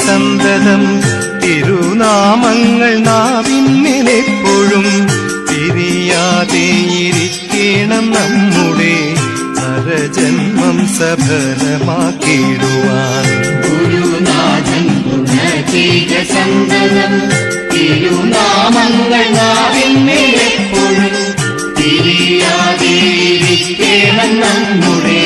സന്തതം തിരുനാമങ്ങൾ നാവിന്മേലെപ്പോഴും പിരിയാതെയിരിക്കണം നമ്മുടെ നരജന്മം സഫലമാക്കിടുവാൻ. ഗുരുനാഥൻ ഗുണതീക സന്തതം തിരുനാമങ്ങൾ നാവിന്മേലെപ്പോഴും പിരിയാതെയിരിക്കണം നമ്മുടെ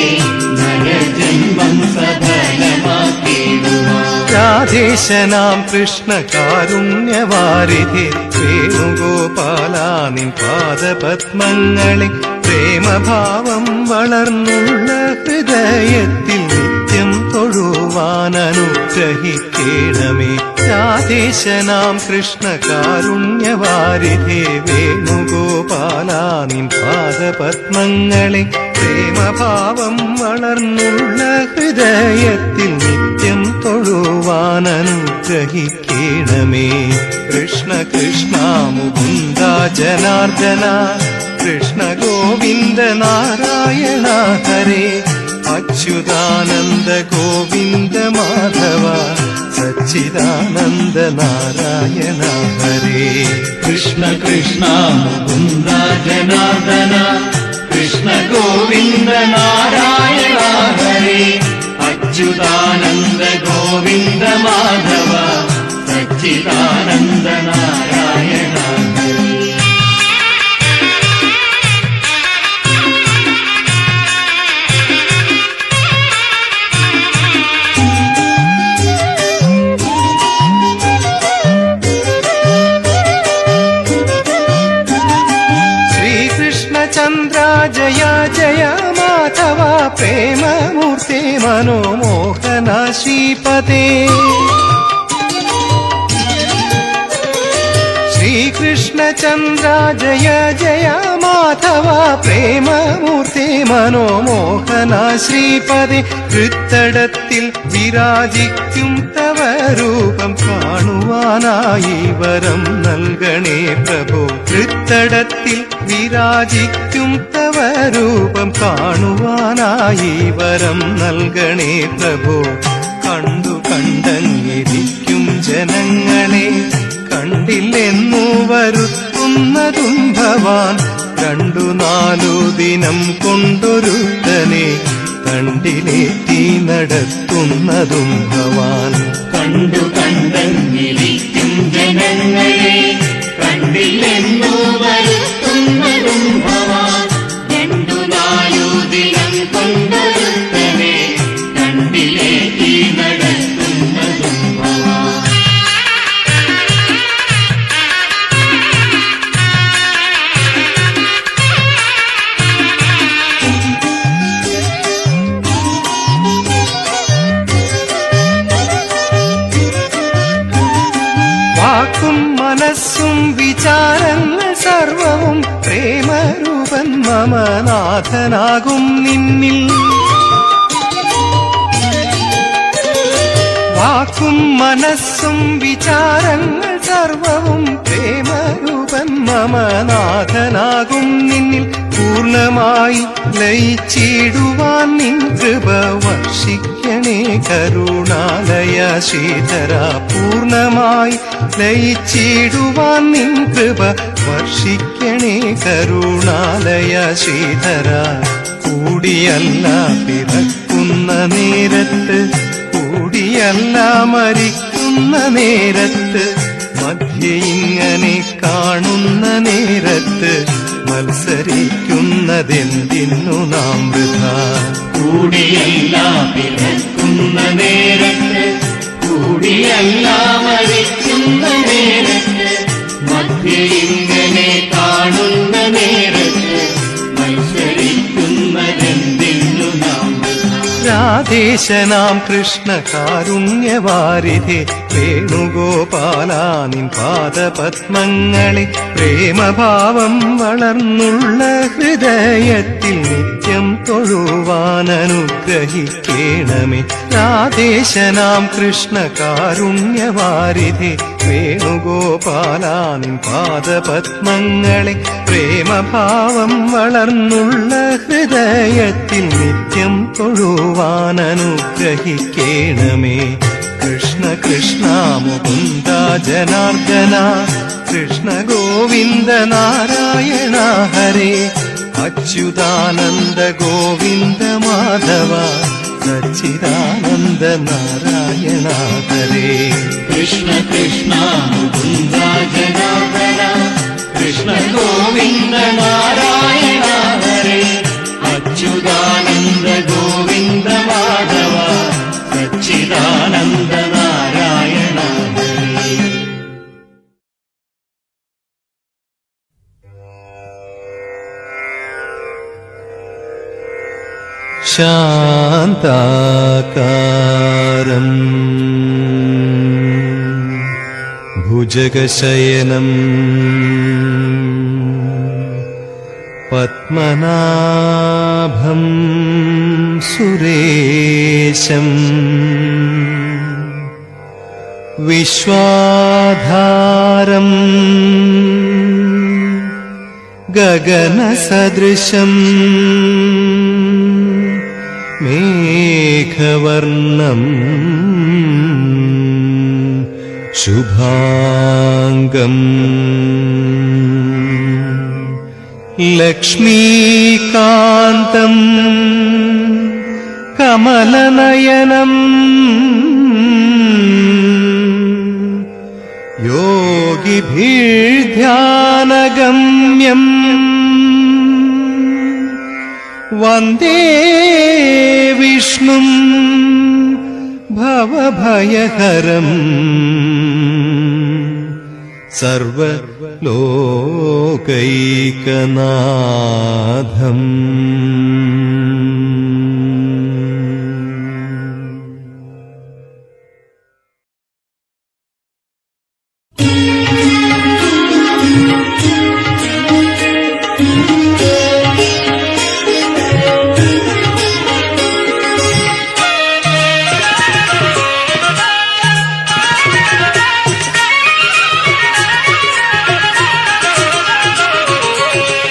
നരജന്മം സഫലമാക്കിടുവാൻ. രാധേശനാം കൃഷ്ണ കാരുണ്യവാരിധി വേണുഗോപാല നിൻ പാദപത്മങ്ങളെ പ്രേമഭാവം വളർന്നുള്ള ഹൃദയത്തിൽ നിത്യം തൊഴുവാൻ അനുഗ്രഹിക്കണമേ. രാധേശനാം കൃഷ്ണ കാരുണ്യവാരിധി വേണുഗോപാല നിൻ പാദപത്മങ്ങളെ പ്രേമഭാവം വളർന്നുള്ള ഹൃദയത്തിൽ നിത്യം തൊഴുവാൻ അനുഗ്രഹിക്കണമേ. കൃഷ്ണ കൃഷ്ണ മുകുന്ദ ജനാർദ്ദന കൃഷ്ണ ഗോവിന്ദ നാരായണ ഹരേ അച്യുതാനന്ദ ഗോവിന്ദ മാധവ സച്ചിദാനന്ദ നാരായണ ഹരേ. കൃഷ്ണ കൃഷ്ണ മുകുന്ദ ജനാർദ്ദന കൃഷ്ണ ഗോവിന്ദ നാരായണ ഹരേ അച്യുതാനന്ദ ഗോവിന്ദ മാധവ സച്ചിദാനന്ദ നാരായണ ഹരേ. ചന്ദ്ര ജയ ജയ മാധവ പ്രേമമൂർത്തി മനോമോഹന ശ്രീപദേ. ശ്രീകൃഷ്ണചന്ദ്ര ജയ ജയ മാധവ പ്രേമമൂർത്തി മനോമോഹന ശ്രീപദേ. ഹൃത്തടത്തിൽ വിരാജിക്കും തവ രൂപം കാണുവാനായി വരം നൽകണേ പ്രഭോ. ഹൃത്തടത്തിൽ വിരാജിക്കും തവ രൂപം കാണുവാനായി വരം നൽകണേ പ്രഭോ. കണ്ടു കണ്ടങ്ങിരിക്കും ജനങ്ങളെ കണ്ടില്ലെന്നു വരുത്തുന്നതും ഭവാൻ. 2-4 ദിനം കൊണ്ടൊരുത്തനെ കണ്ടിലേറ്റി നടത്തുന്നതും ഭവാൻ. കണ്ടു കണ്ടങ്ങിരിക്കും ജനങ്ങളെ കണ്ടില്ലെന്നു വരുത്തുന്നതും ഭവാൻ. 2-4 ദിനം കൊണ്ടൊരുത്തനെ കണ്ടിലേറ്റി നടത്തുന്നതും ഭവാൻ. വാക്കും മനസ്സും വിചാരങ്ങൾ സർവവും പ്രേമരൂപൻ മമ നാഥനാകും നിന്നിൽ. വാക്കും മനസ്സും വിചാരങ്ങൾ സർവവും പ്രേമരൂപൻ മമ നാഥനാകും നിന്നിൽ. പൂർണ്ണമായി ലയിച്ചിടുവാൻ നിൻ കൃപ വർഷിക്കണേ കരുണാലയ ശ്രീധര. പൂർണ്ണമായി ലയിച്ചിടുവാൻ നിൻ കൃപ വർഷിക്കണേ കരുണാലയ ശ്രീധര. കൂടിയല്ല പിറക്കുന്ന നേരത്ത് കൂടിയല്ല മരിക്കുന്ന നേരത്ത് മധ്യേ ഇങ്ങനെ കാണുന്ന നേരത്ത് മത്സരിക്കുന്നതെന്തിന്നു നാം വൃഥാ. കൂടിയല്ല പിറക്കുന്ന നേരത്ത് കൂടിയല്ല മരിക്കുന്ന നേരത്ത് മധ്യേ ഇങ്ങനെ കാണുന്ന നേരത്ത് മത്സരിക്കുന്നതെന്തിന്നു നാം. രാധേശനാം കൃഷ്ണ കാരുണ്യവാരിധി വേണുഗോപാല നിൻ പാദപത്മങ്ങളെ പ്രേമഭാവം വളർന്നുള്ള ഹൃദയത്തിൽ നിത്യം തൊഴുവാൻ അനുഗ്രഹിക്കണമേ. രാധേശനാം കൃഷ്ണ കാരുണ്യവാരിധി വേണുഗോപാല നിൻ പാദപത്മങ്ങളെ പ്രേമഭാവം വളർന്നുള്ള ഹൃദയത്തിൽ നിത്യം തൊഴുവാൻ അനുഗ്രഹിക്കണമേ. കൃഷ്ണ കൃഷ്ണ മുകുന്ദ ജനാർദ്ദന കൃഷ്ണ ഗോവിന്ദ നാരായണ ഹരേ അച്യുതാനന്ദ ഗോവിന്ദ മാധവ സച്ചിദാനന്ദ നാരായണ ഹരേ കൃഷ്ണ കൃഷ്ണ മുകുന്ദ ജനാർദ്ദന കൃഷ്ണ ഗോവിന്ദ നാരായണ ഹരേ അച്യുതാനന്ദ ഗോവിന്ദ മാധവ സച്ചിദാനന്ദ നാരായണ ഹരേ. ശാന്താകാരം ഭുജഗശയനം പത്മനാഭം സുരേശം വിശ്വാധാരം ഗഗനസദൃശം മേഘവർണം ശുഭാംഗം ലക്ഷ്മീകാന്തം കമലനയനം യോഗിഭിർധ്യാനഗമ്യം വന്ദേ വിഷ്ണും ഭവഭയഹരം സർവലോകൈകനാഥം.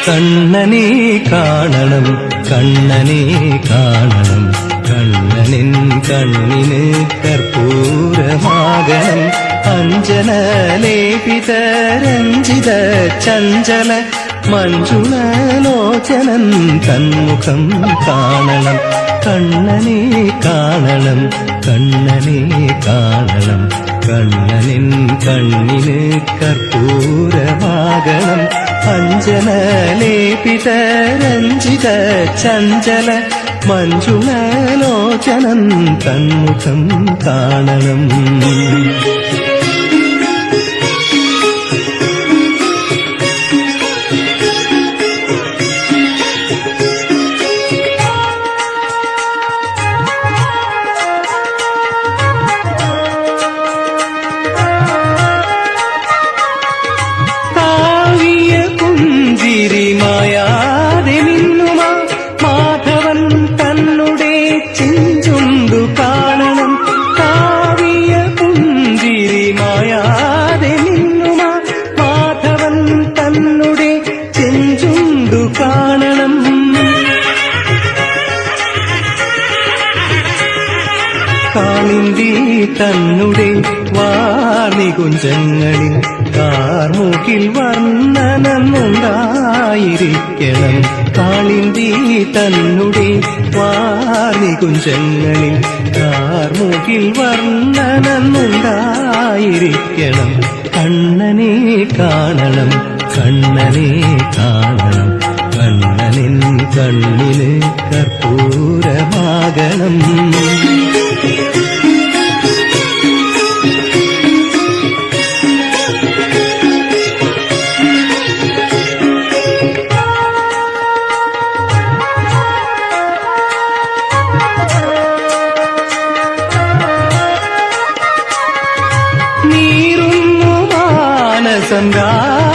കണ്ണനെ കാണണം കണ്ണനെ കാണണം കണ്ണനിൻ കണ്ണിന് കർപ്പൂരമാകണം അഞ്ജനലേപിത രഞ്ജിത ചഞ്ചല മഞ്ജുളലോചനൻ തന്മുഖം കാണണം കണ്ണനെ കാണണം കണ്ണനെ കാണണം കണ്ണനിൻ കണ്ണിന് കർപ്പൂരമാകണം അഞ്ജനലേപിത രഞ്ജിത ചഞ്ചല മഞ്ജുളലോചനൻ തന്മുഖം കാണണം. മായാതെ നിന്നുമാ മാധവൻ തന്നുടെ ചെഞ്ചുണ്ടു കാണണം കാവ്യ പുഞ്ചിരി മായാതെ നിന്നുമാ മാധവൻ തന്നുടെ ചെഞ്ചുണ്ടു കാണണം കാളിന്തി തന്നുടെ വാർണികുഞ്ചങ്ങളിൽ കാർമുകിൽ വർണ്ണനമുണ്ടായിരിക്കണം കാളിന്തി തന്നുടെ വാർണികുഞ്ചങ്ങളിൽ കാർമുകിൽ വർണ്ണനമുണ്ടായിരിക്കണം കണ്ണനെ കാണണം കണ്ണനെ കാണണം കണ്ണനിൻ കണ്ണിന് കർപ്പൂരമാകണം.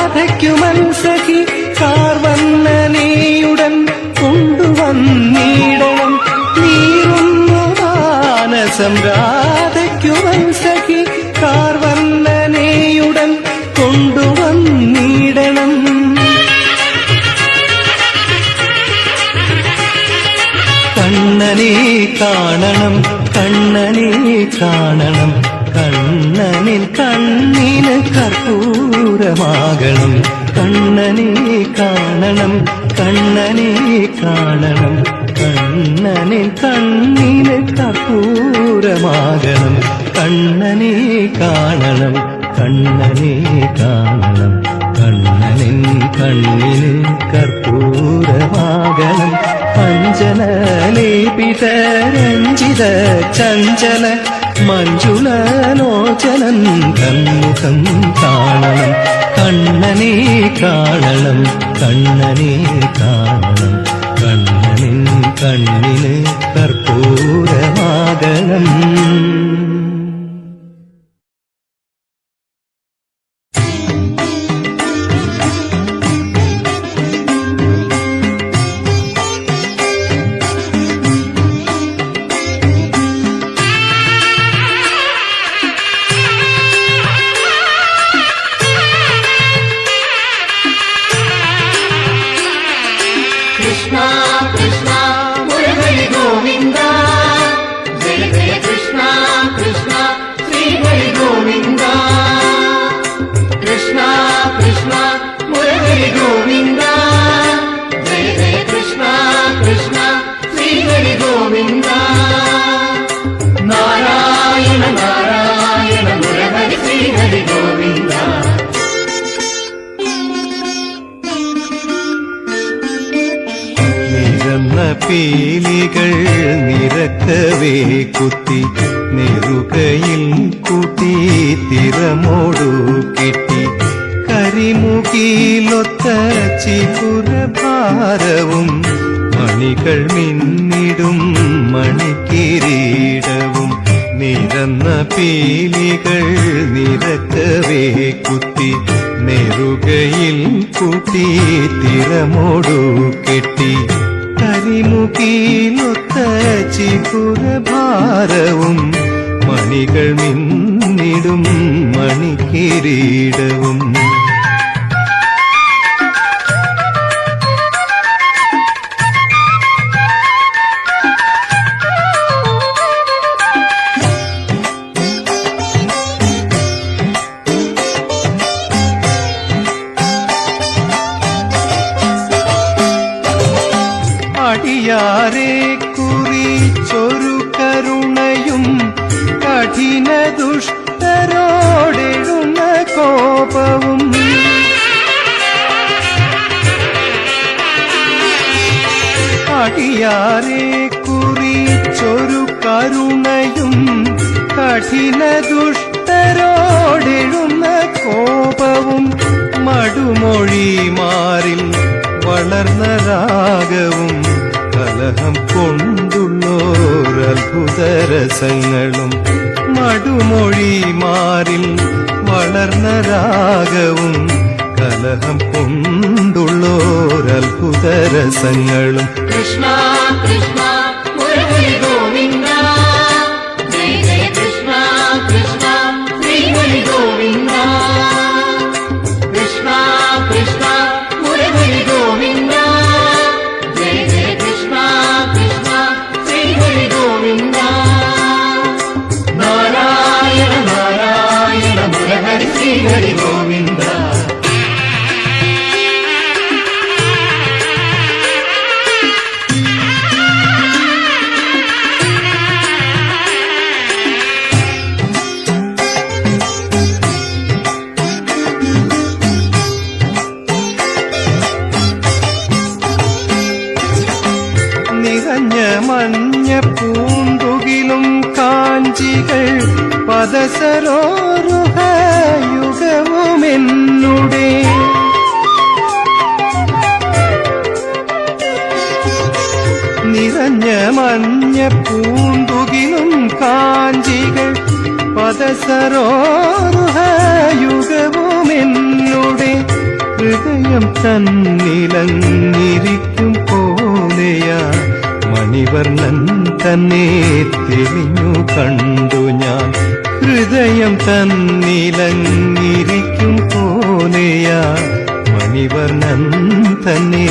രാധയ്ക്കുമൻസഖി കാർവണ്ണനെയുടൻ കൊണ്ടുവന്നിടണം നീറുന്നു മാനസം രാധയ്ക്കുമൻസഖി കാർവണ്ണനെയുടൻ കൊണ്ടുവന്നിടണം കണ്ണനെ കാണണം കണ്ണനെ കാണണം കണ്ണനിൻ കണ്ണിന് കർപ്പൂരമാകണം കണ്ണനെ കാണണം കണ്ണനെ കാണണം കണ്ണനിൻ കണ്ണിന് കർപ്പൂരമാകണം കണ്ണനെ കാണണം കണ്ണനെ കാണണം കണ്ണനിൻ കണ്ണിന് കർപ്പൂരമാകണം അഞ്ജനലേപിത രഞ്ജിത ചഞ്ചല മഞ്ജുളലോചനൻ തന്മുഖം കാണണം കണ്ണനെ കാണണം കണ്ണനെ കാണണം കണ്ണനിൻ കണ്ണിന് കർപ്പൂരമാകണം. Krishna Krishna Murali Govinda Jai Jai Krishna Krishna Sri Hari Govinda Krishna Krishna Murali Govinda Jai Jai Krishna Krishna Sri Hari Govinda Narayana Narayana Murali Sri Hari Govinda നിരന്ന പീലികൾ നിരക്കവേ കുത്തി നെറുകയിൽ കൂട്ടി തിരമോടു കെട്ടി കരിമുകിലൊത്ത ചിപുരഭാരവും മണികൾ മിന്നിടും മണിക്കിരീടവും നിരന്ന പീലികൾ നിരക്കവേ കുത്തി നെറുകയിൽ കൂട്ടി തിരമോടു കെട്ടി കരിമുകിലൊത്ത ചിപുരഭാരവും മണികൾ മിന്നിടും മണിക്കിരീടവും അടിയാരെ കുറിച്ചൊരു കരുണയും കഠിന ദുഷ്ടരോടെഴുന്ന കോപവും അടിയാരെ കുറിച്ചൊരു കരുണയും കഠിന ദുഷ്ടരോടെഴുന്ന കോപവും മടുമൊഴിമാരിൽ വളർന്ന രാഗവും കലഹം കൊണ്ടുള്ളോരത്ഭുതരസങ്ങളും മടുമൊഴിമാരിൽ വളർന്ന രാഗവും കലഹം കൊണ്ടുള്ളോരത്ഭുതരസങ്ങളും Krishna Krishna Murali Govinda Jai Jai Krishna Krishna Sri Hari Govinda Krishna Krishna Murali Govinda Jai Jai Krishna Krishna Sri Hari Govinda Narayana Narayana Murali Sri Hari Govinda നിറഞ്ഞ മഞ്ഞ പൂന്തുകിലും കാഞ്ചികൾ പദസരോരുഹയുഗവുമെന്നുടെ നിറഞ്ഞ മഞ്ഞ പൂന്തുകിലും കാഞ്ചികൾ പദസരോരുഹയുഗവുമെന്നുടെ ഹൃദയം തന്നിലങ്ങിരിക്കും പോലെയാ മണിവർണ്ണൻ തന്നെ തെളിഞ്ഞു കണ്ടു ഞാൻ ഹൃദയം തന്നിലങ്ങിരിക്കും പോലെയാ മണിവർണ്ണൻ തന്നെ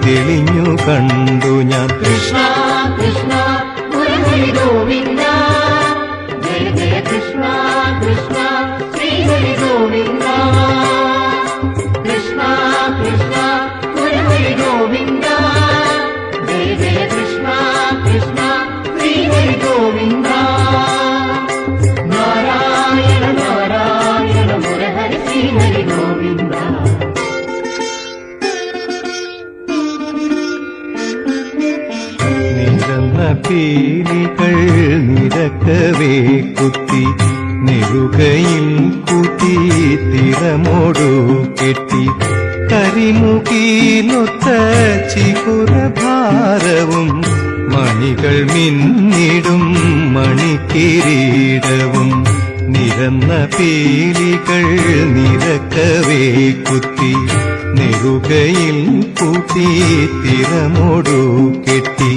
തെളിഞ്ഞു കണ്ടു ഞാൻ Krishna Krishna Murali Govinda Krishna Sreehari Govinda Krishna Krishna Murahari Govinda Jaya Jaya Krishna Krishna Sreehari Govinda Narayana Narayana Murahari Sreehari Govinda നിരന്ന പീലികൾ നിരക്കവേ കുത്തി നെറുകയിൽ കൂട്ടി തിരമോടു കെട്ടി കരിമുകിലൊത്ത ചികുരഭാരവും മണികൾ മിന്നിടും മണിക്കിരീടവും നിരന്ന പീലികൾ നിരക്കവേ കുത്തി നെറുകയിൽ കൂട്ടി തിരമോടു കെട്ടി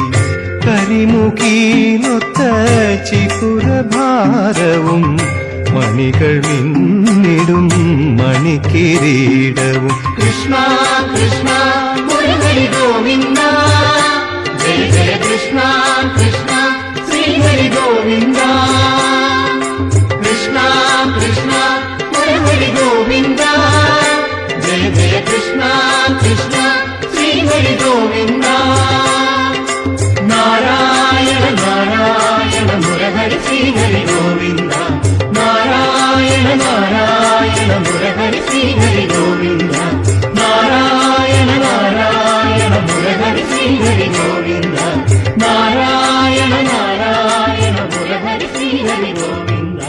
കരിമുകിലൊത്ത ചികുരഭാരവും മണികൾ മിന്നിടും മണിക്കിരീടവും കൃഷ്ണ കൃഷ്ണ മുരഹരി ഗോവിന്ദ ജയ ജയ കൃഷ്ണ കൃഷ്ണ ശ്രീഹരി ഗോവിന്ദ കൃഷ്ണ കൃഷ്ണ മുരഹരി ഗോവിന്ദ ജയ ജയ കൃഷ്ണ കൃഷ്ണ ശ്രീഹരി ഗോവിന്ദ നാരായണ നാരായണ മുരഹരി ശ്രീഹരി ഗോവിന്ദ നാരായണ നാരായണ മുരഹരി ശ്രീഹരി ഗോവിന്ദ നാരായണ നാരായണ മുരഹരി ശ്രീഹരി ഗോവിന്ദ നാരായണ നാരായണ മുരഹരി ശ്രീഹരി ഗോവിന്ദ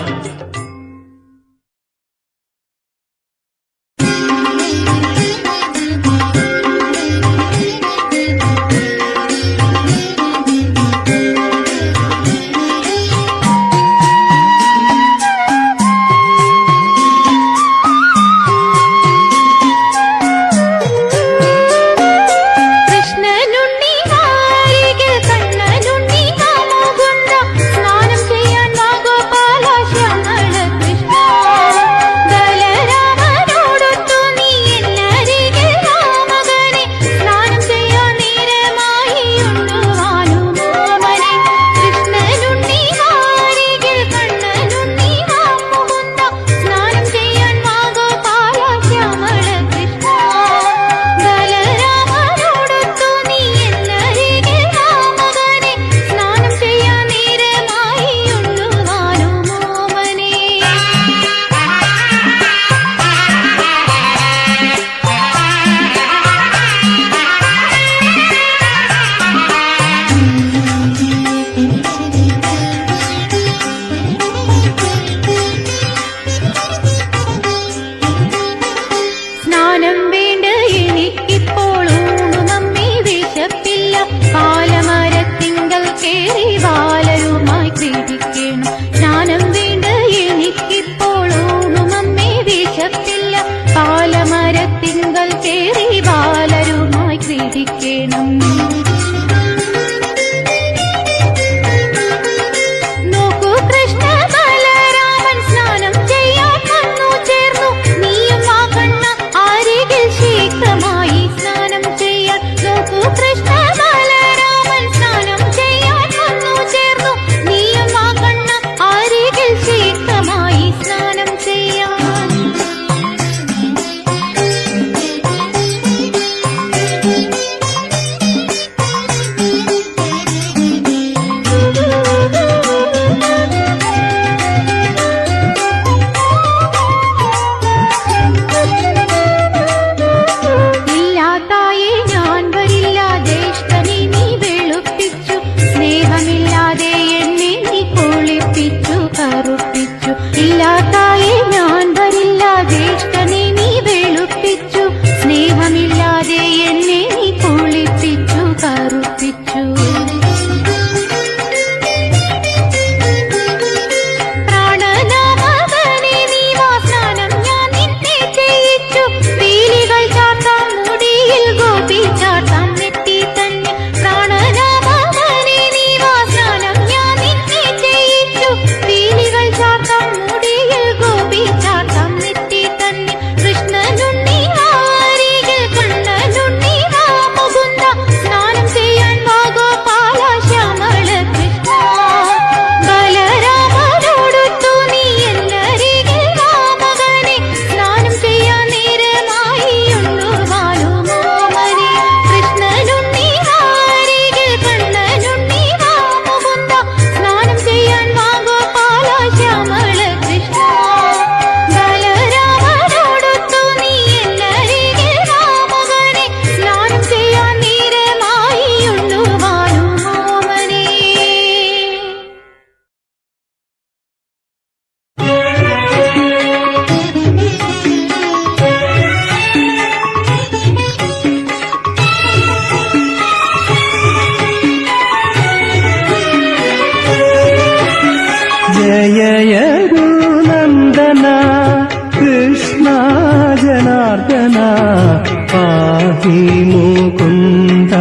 മുകുന്ദ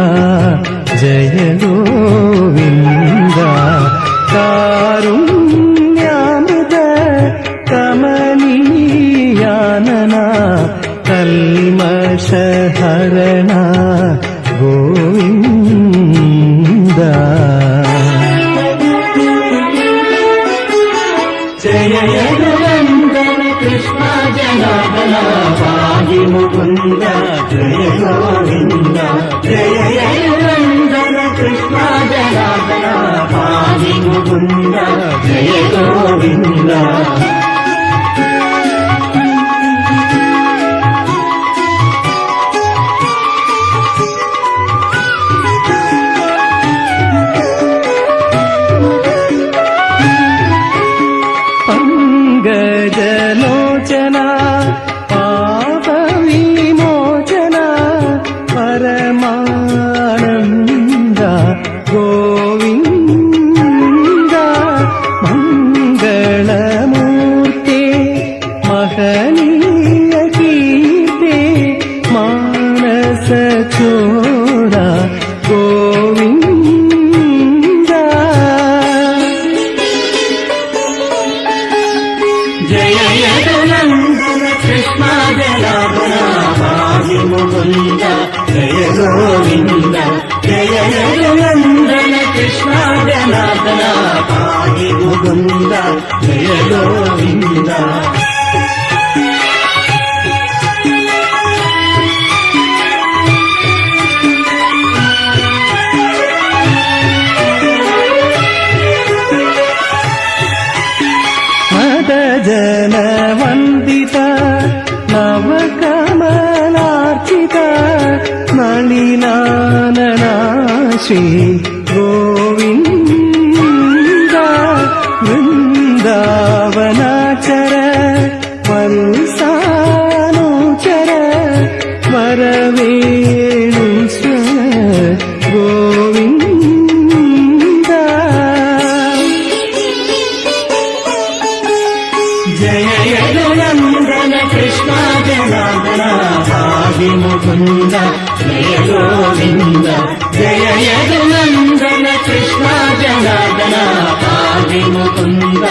ജയ ഗോവിന്ദ കാരുണ്യാമൃത കമനീയാനന കൽമഷഹരണ ഗോവിന്ദ ജയ യദുനന്ദന കൃഷ്ണ ജനാർദന പാഹി മുകുന്ദ ജയ ഗോവിന്ദ ജയ യദുനന്ദന കൃഷ്ണ ജനാർദന പാഹി മുകുന്ദ ജയ ഗോവിന്ദ പങ്കജലോചന പാപവിമോചന പരമാനന്ദ ഗോവിന്ദ മംഗളമൂർത്തേ മഹനീയ കീർത്തേ മാനസചോര ഗോവിന്ദ ജയ യദുനന്ദന കൃഷ്ണ ജനാർദന പാഹി മുകുന്ദ ജയ ഗോവിന്ദ ജയ യദുനന്ദന കൃഷ്ണ ജനാർദന പാഹി മുകുന്ദ ജയ ഗോവിന്ദ മദജനവന്ദിത നവകമലാർച്ചിത നളിനാനനാശി ഗോവിന്ദ വൃന്ദാവനാചര വത്സാനുചര വരവേണുസ്വര ഗോവിന്ദ ജയ യദുനന്ദന കൃഷ്ണ ജനാർദന പാഹി മുകുന്ദ ജയ ഗോവിന്ദ ജയ യദുനന്ദന കൃഷ്ണ ജനാർദന പാഹി മുകുന്ദ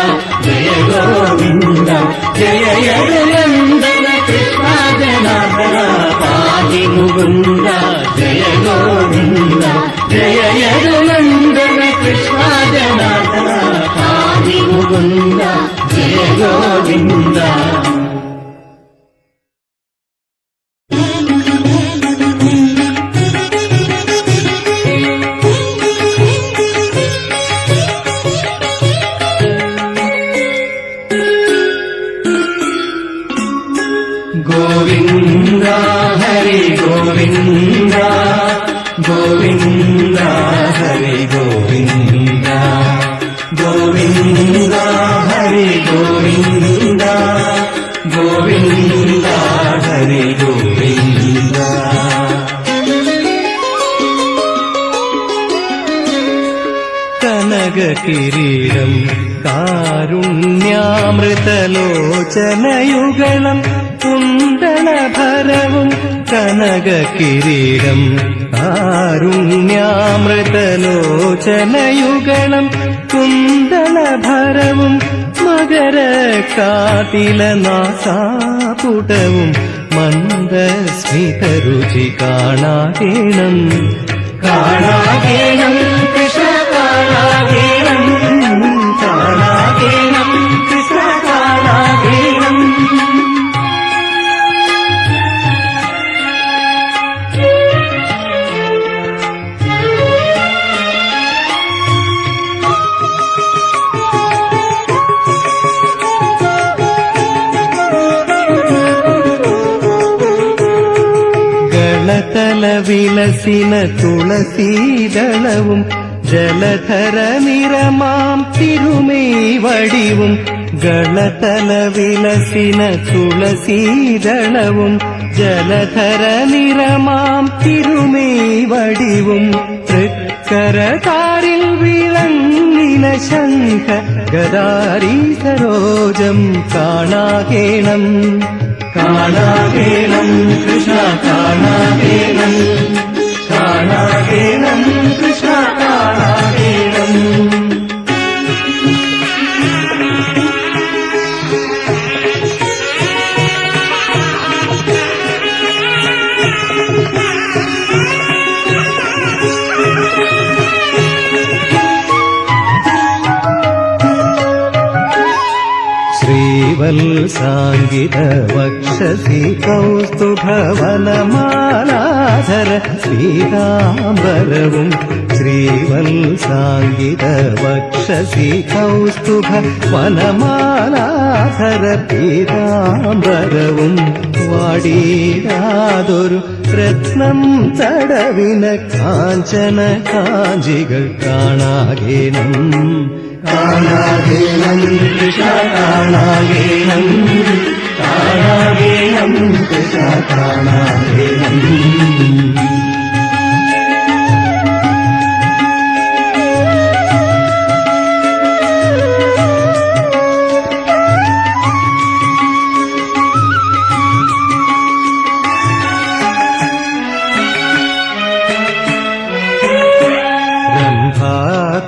ജയ ഗോവിന്ദ ജയ യദുനന്ദന കൃഷ്ണ ജനാർദന പാഹി മുകുന്ദ ജയ ഗോവിന്ദ ജയ യദുനന്ദന കൃഷ്ണ ജനാർദന പാഹി മുകുന്ദ ജയ ഗോവിന്ദ ഗോവിന്ദ ഹരി ഗോവിന്ദ ഗോവിന്ദ ഹരി ഗോവിന്ദ ഗോവിന്ദ ഹരി ഗോവിന്ദ ഗോവിന്ദ ഹരി ഗോവിന്ദ കനകകിരീടം കാരുണ്യാമൃതലോചനയുഗളം കുണ്ടളഭരവും കനകകിരീടം കാരുണ്യാമൃതലോചനയുഗളം കുണ്ടളഭരവും മകരക്കാതിലനാസാപുടവും മന്ദസ്മിതരുചി കാണാകേണം കാണാകേണം കൃഷ്ണ കാണാകേണം കാണാകേണം കൃഷ്ണ കാണാകേണം ഗളതല വിലസിന തുളസീദളവും ജലധര നിറമാം തിരുമേവടിവും ഗളതല വിലസിന തുളസീദളവും ജലധര നിറമാം തിരുമേവടിവും തൃക്കരതാരിൽ വിളങ്ങിന ശംഖ ഗദാരീ സരോജം കാണാകേണം കാണാകേണം കൃഷ്ണ കാണാകേണം കാണാകേണം കൃഷ്ണ കാണാകേണം ശ്രീവത്സാംഗിത വക്ഷസി കൗസ്തുഭവനമാലാധര പീതാംബരവും ശ്രീവത്സാംഗിത വക്ഷസി കൗസ്തുഭ വനമാലാധര പീതാംബരവും വാടിയാതൊരു രത്നം തടവിന കാഞ്ചന കാഞ്ചികൾ കാണാകേണം കാണാകേണം കൃഷ്ണ കാണാകേണം കാണാകേണം കൃഷ്ണ കാണാകേണം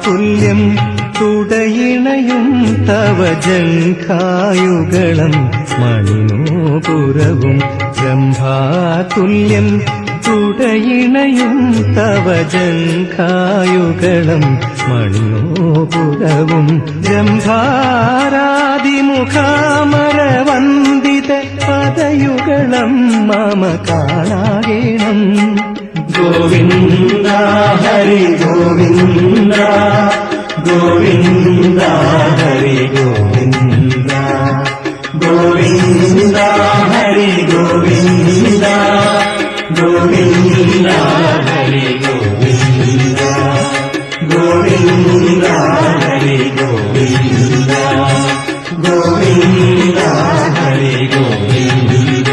തുല്യം തുടയിണയും തവ ജംഘായുഗളം മണിനോപുരവും ബ്രഹ്മാതുല്യം തുടയിണയും തവ ജംഘായുഗളം മണിനോപുരവും ജംഭാരാതിമുഖാമരവന്ദിത പദയുഗളം മമ കാണാകേണം ഗോവിന്ദ ഹരി ഗോവിന്ദ ഗോവിന്ദ ഹരി ഗോവിന്ദ ഗോവിന്ദ ഹരി ഗോവിന്ദ ഗോവിന്ദ ഹരി ഗോവിന്ദ ഗോവിന്ദ ഹരി ഗോവിന്ദ ഗോവിന്ദ ഹരി ഗോവിന്ദ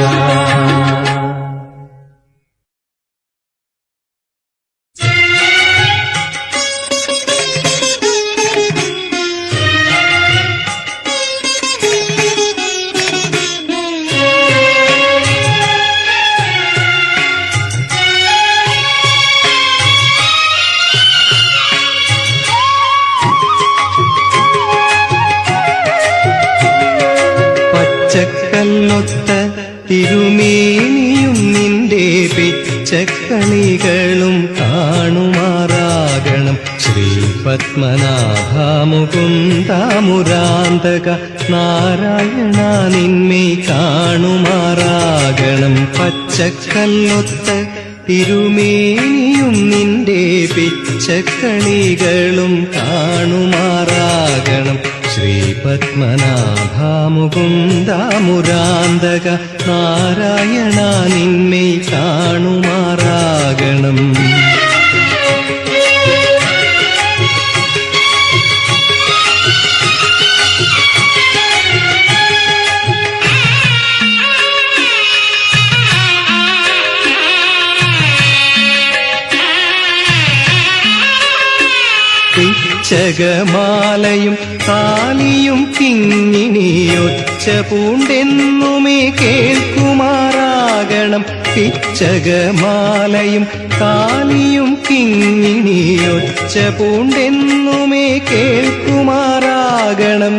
പച്ചക്കല്ലൊത്ത തിരുമേനിയും നിന്റെ പിച്ചക്കളികളും കാണുമാറാകണം ശ്രീ പത്മനാഭമുകുന്ദമുരാന്തക നാരായണ നിന്മേ കാണുമാറാകണം പച്ചക്കല്ലൊത്ത തിരുമേനിയും നിന്റെ പിച്ചക്കളികളും കാണുമാറാകണം ശ്രീ പത്മനാഭമുകുന്ദമുരാന്തക നാരായണ നിന്മേ കാണുമാറാകണം പിച്ചകമാലയും താലിയും കിങ്ങിണിയൊച്ച പൂണ്ടെന്നുമേ കേൾക്കുമാറാകണം പിച്ചകമാലയും താലിയും കിങ്ങിണിയൊച്ച പൂണ്ടെന്നുമേ കേൾക്കുമാറാകണം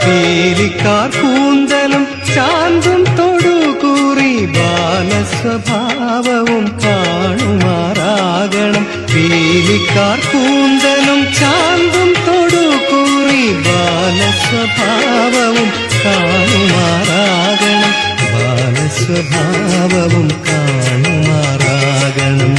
പീലിക്കാർ കൂന്തലും ചാന്തും തൊടുകൂറി ബാലസ്വഭാവവും കാണുമാറാകണം പീലിക്കാർ കൂന്തലും ചാന്തും തൊടുകൂറി ബാലസ്വഭാവവും കാണുമാറാകണം ബാലസ്വഭാവവും കാണുമാറാകണം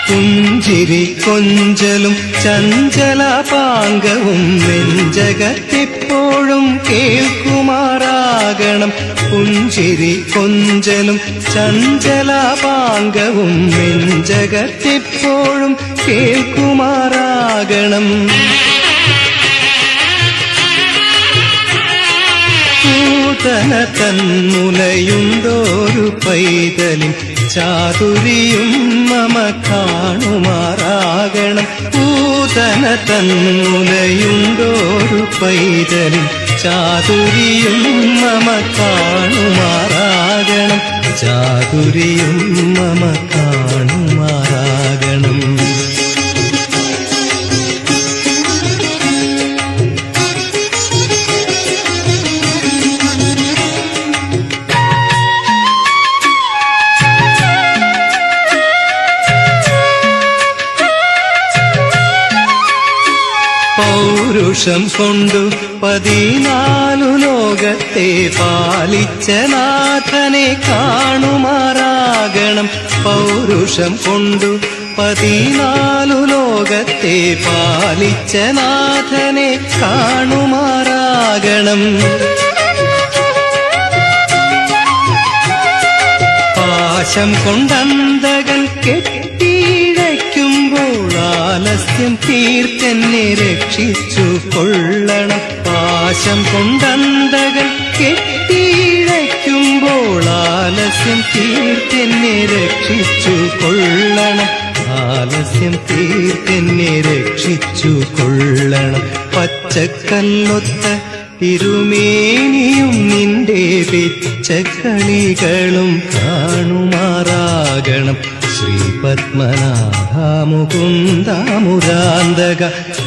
പുഞ്ചിരി കൊഞ്ചലും ചഞ്ചലപാംഗവും നെഞ്ചകത്തെപ്പോഴും കേൾക്കുമാറാകണം പുഞ്ചിരി കൊഞ്ചലും ചഞ്ചലപാംഗവും നെഞ്ചകത്തെപ്പോഴും കേൾക്കുമാറാകണം പൂതന തന്മുലയുണ്ടോരു പൈതലിൻ ചാതുരിയും മമ കാണുമാറാകണം. പൂതന തന്മുലയുണ്ടോരു പൈതലിൻ ചാതുരിയും മമ കാണുമാറാകണം. ചാതുരിയും മമ കാണുമാറാകണം. പൗരുഷം കൊണ്ടു 14 ലോകത്തെ പാലിച്ച നാഥനെ കാണുമാറാകണം. പൗരുഷം കൊണ്ടു 14 ലോകത്തെ പാലിച്ച നാഥനെ കാണുമാറാകണം. പാശം കൊണ്ടന്തകൻ കെട്ടിയിഴയ്ക്കുമ്പോൾ ആലസ്യം തീർത്തെന്നെ രക്ഷിച്ചു കൊള്ളണം. പാശം കൊണ്ടന്തകൻ കെട്ടിയിഴയ്ക്കുമ്പോൾ ആലസ്യം തീർത്തെന്നെ രക്ഷിച്ചു കൊള്ളണം. ആലസ്യം തീർത്തെന്നെ രക്ഷിച്ചു കൊള്ളണം. പച്ചക്കല്ലൊത്ത തിരുമേനിയും നിന്റെ പിച്ചക്കളികളും കാണുമാറാകണം. ശ്രീ പത്മനാഭ മുകുന്ദ മുരാന്തക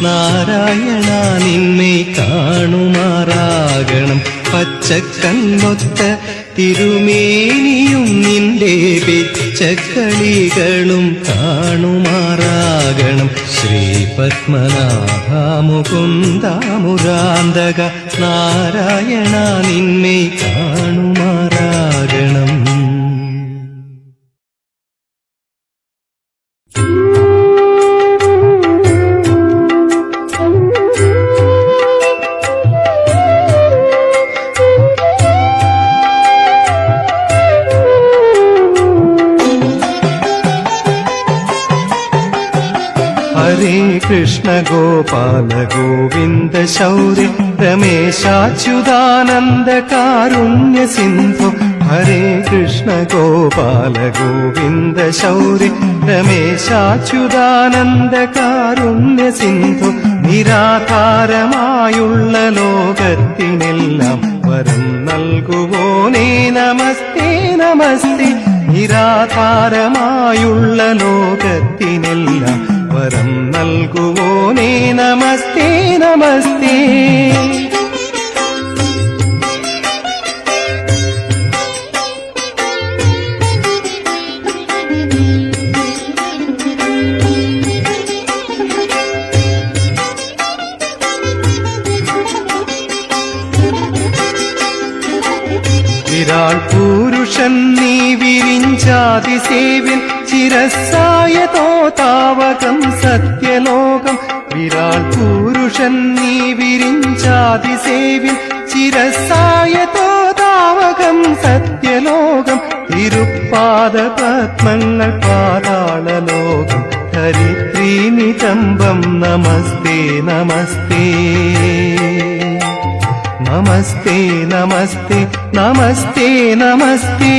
നാരായണ നിന്നെ കാണുമാറാകണം. പച്ചക്കല്ലൊത്ത തിരുമേനിയും നിന്റെ പിച്ചക്കളികളും കാണുമാറാകണം. ശ്രീ പത്മനാഭ മുകുന്ദ മുരാന്തക നാരായണ നിന്നെ കാണുമാറാകണം. ഹരേ കൃഷ്ണ ഗോപാല ഗോവിന്ദ ശൗരി രമേശാച്യുതാനന്ദ കാരുണ്യ സിന്ധു. ഹരേ കൃഷ്ണ ഗോപാല ഗോവിന്ദ ശൗരി രമേശാച്യുതാനന്ദ കാരുണ്യ സിന്ധു. നിരാധാരമായുള്ള ലോകത്തിനെല്ലാം വരം നൽകുവോനേ നമസ്തേ നമസ്തേ. നിരാധാരമായുള്ള ലോകത്തിനെല്ലാം വരം നൽകുവോനേ നമസ്തേ നമസ്തേ. വിരാൾ പുരുഷൻ നീ വിരിഞ്ചാതിസേവ്യൻ ചിരസ്സായതോ താവകം സത്യലോകം. വിരാൾ പുരുഷൻ നീ വിരിഞ്ചാതിസേവ്യൻ ചിരസ്സായതോ താവകം സത്യലോകം. തിരുപ്പാദ പത്മങ്ങൾ പാതാളലോകം ധരിത്രീ നിതംബം നമസ്തേ നമസ്തേ. നമസ്തേ നമസ്തേ നമസ്തേ നമസ്തേ.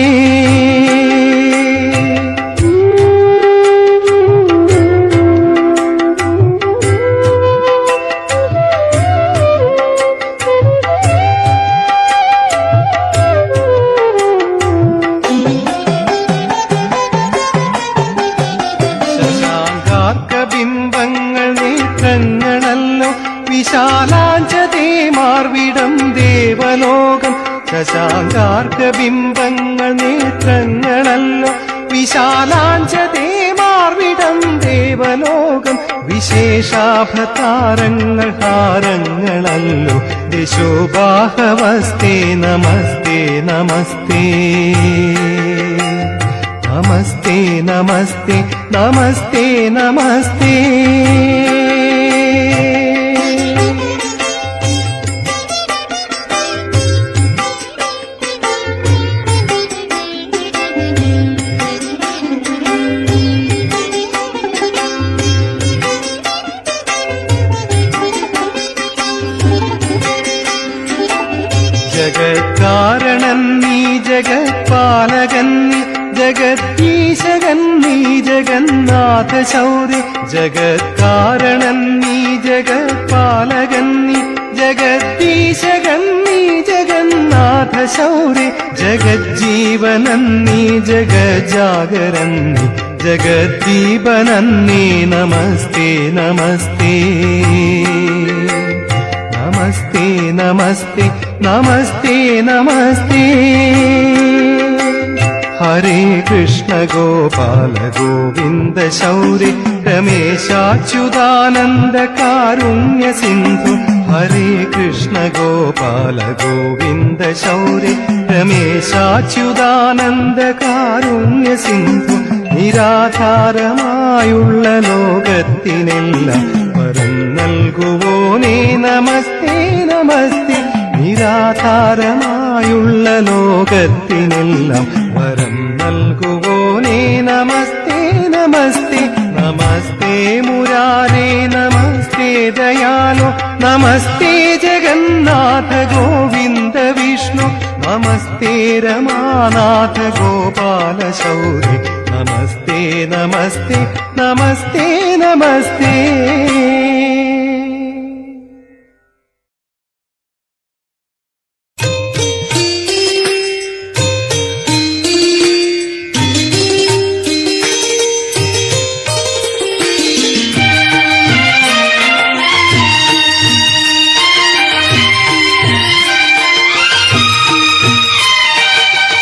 ശശാങ്കാർക്കബിംബങ്ങൾ നേത്രങ്ങളല്ലോ വിശാലാഞ്ചതേ മാർവിടം ദേവലോകം. ശശാങ്കാർക്കബിംബങ്ങൾ നേത്രങ്ങളല്ലോ വിശാലാഞ്ചതേ മാർവിടം ദേവലോകം. വിശേഷാഭതാരങ്ങൾ ഹാരങ്ങളല്ലോ യശോബാഹവസ്തേ നമസ്തേ നമസ്തേ. നമസ്തേ നമസ്തേ നമസ്തേ നമസ്തേ. ജഗത്കാരണൻ നീ ജഗത്പാലകൻ നീ ജഗദീശകൻ നീ ജഗന്നാഥ ശൗര്യ ജഗത്കാരണൻ നീ ജഗത്പാലകൻ നീ ജഗദീശകൻ നീ ജഗന്നാഥ ശൗര്യ ജഗജ്ജീവനൻ നീ ജഗജാഗരൻ നീ ജഗദ്ദീപനൻ നീ നമസ്തേ നമസ്തേ നമസ്തേ നമസ്തേ നമസ്തേ നമസ്തേ ഹരേ കൃഷ്ണ ഗോപാല ഗോവിന്ദ ശൗരി രമേശാച്യുതാനന്ദ കാരുണ്യ സിന്ധു ഹരേ കൃഷ്ണ ഗോപാല ഗോവിന്ദ ശൗരി രമേശാച്യുതാനന്ദ കാരുണ്യ സിന്ധു നിരാധാരമായുള്ള ലോകത്തിനെല്ലാം വരം നൽകുവോനേ നമസ്തേ നമസ്തേ നിരാധാരമായുള്ള ലോകത്തിനെല്ലാം വരം നൽകുവോനേ നമസ്തേ നമസ്തേ നമസ്തേ മുരാരേ നമസ്തേ ദയാലോ നമസ്തേ ജഗന്നാഥ ഗോവിന്ദ വിഷ്ണു നമസ്തേ രമാനാഥ ഗോപാല ശൗരി നമസ്തേ നമസ്തേ നമസ്തേ നമസ്തേ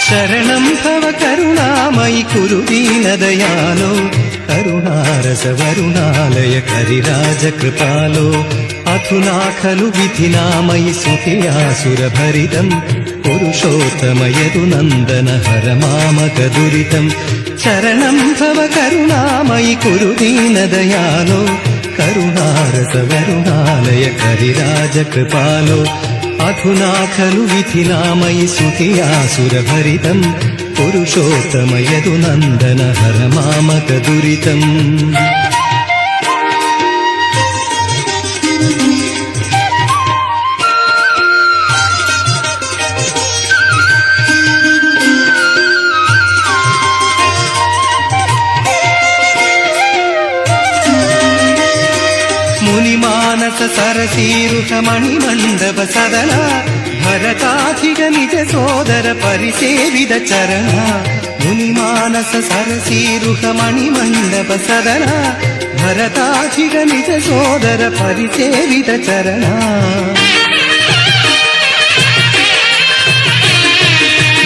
ശരണം ഭവ കരുണാമയി കുരു ദീനദയാലോ കരുണാരസ വരുണാലയ കരിരാജ കൃപാലോ അധുനാ ഖലു വിധിനാമയി സുഖിയാസുരഭരിതം പുരുഷോത്തമയതു നന്ദന ഹര മാമക ദുരിതം ശരണം ഭവ കരുണാമയി കുരു ദീനദയാലോ കരുണാരസ വരുണാലയ കരിരാജ കൃപാലോ അധുനാ ഖലു വിധിനാമയി സുഖിയാസുരഭരിതം പുരുഷോത്തമയതു നന്ദന ഹര മാമക ദുരിതം മുനിമാനസ സരസീരുഷ മണിമണ്ഡപ സദന ഭരതാധിക നിജ സോദര പരിസേവിത ചരണ മുനിമാനസ സരസീരുഷ മണിമണ്ഡപ സദന ഭരതാധിക നിജ സോദര പരിസേവിത ചരണ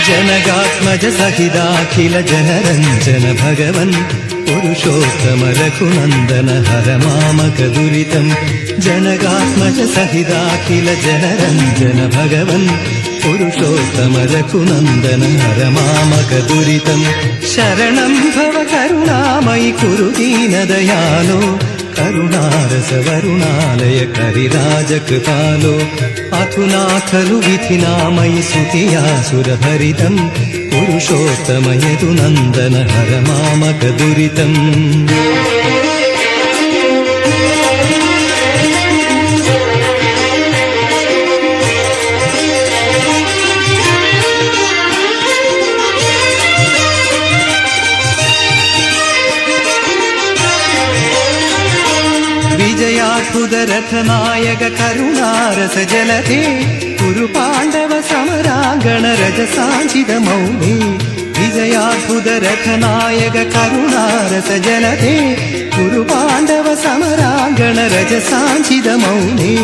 ജനകാത്മജ സഹിതാഖില ജനരഞ്ജന ഭഗവൻ പുരുഷോത്തമ രഘുനന്ദന ഹര മാമക ദുരിതം ജനകാത്മജ സഹിതാഖില ജനരഞ്ജന ഭഗവൻ പുരുഷോത്തമ രഘുനന്ദന ഹര മാമക ദുരിതം ശരണം ഭവ കരുണാമയി കുരു ദീനദയാലോ കരുണാരസ വരുണാലയ കരിരാജ കൃപാലോ അധുനാ ഖലു വിധിനാമയി സുഖിയാസുരഭരിതം പുരുഷോത്തമയതു നന്ദന ഹര മാമക ദുരിതം വിജയാത്ഭുതരഥനായക കരുണാരസ ജലധേ കുരു പാണ്ഡവ സമരാങ്കണ രജസാഞ്ചിത മൗലി വിജയാത്ഭുതരഥനായക കരുണാരസ ജലധേ കുരു പാണ്ഡവ സമരാങ്കണ രജസാഞ്ചിത മൗലി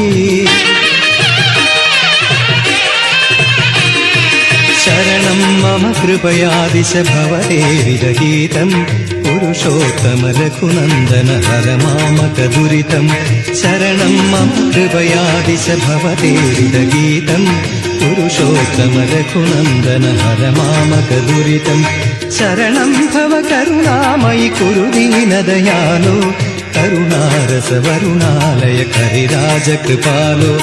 ശരണം മമ കൃപയാദിശ ഭവതേ വിരഹീതം പുരുഷോത്തമ രഘുനന്ദന ഹര മാമക ദുരിതം ശരണം മമ കൃപയാദിശ ഭവതേ വിരഹീതം പുരുഷോത്തമ രഘുനന്ദന ഹര മാമക ദുരിതം ശരണം ഭവ കരുണാമയി കുരു ദീനദയാലോ കരുണാരസ വരുണാലയ കരിരാജ കൃപാലോ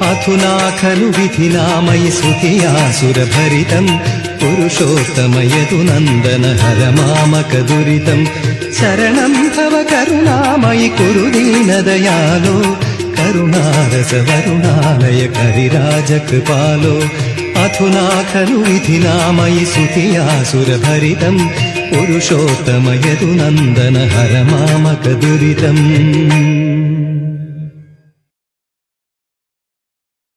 അധുനാ ഖലു വിധിനാമയി സുഖിയാസുരഭരിതം പുരുഷോത്തമയതു നന്ദന ഹര മാമക ദുരിതം ശരണം ഭവ കരുണാമയി കുരു ദീനദയാലോ കരുണാരസ വരുണാലയ കരിരാജ കൃപാലോ अधुना खलु विधिनामयि सुतियासुरभरितम् पुरुषोत्तमयदु नन्दन हर मामकदुरितम्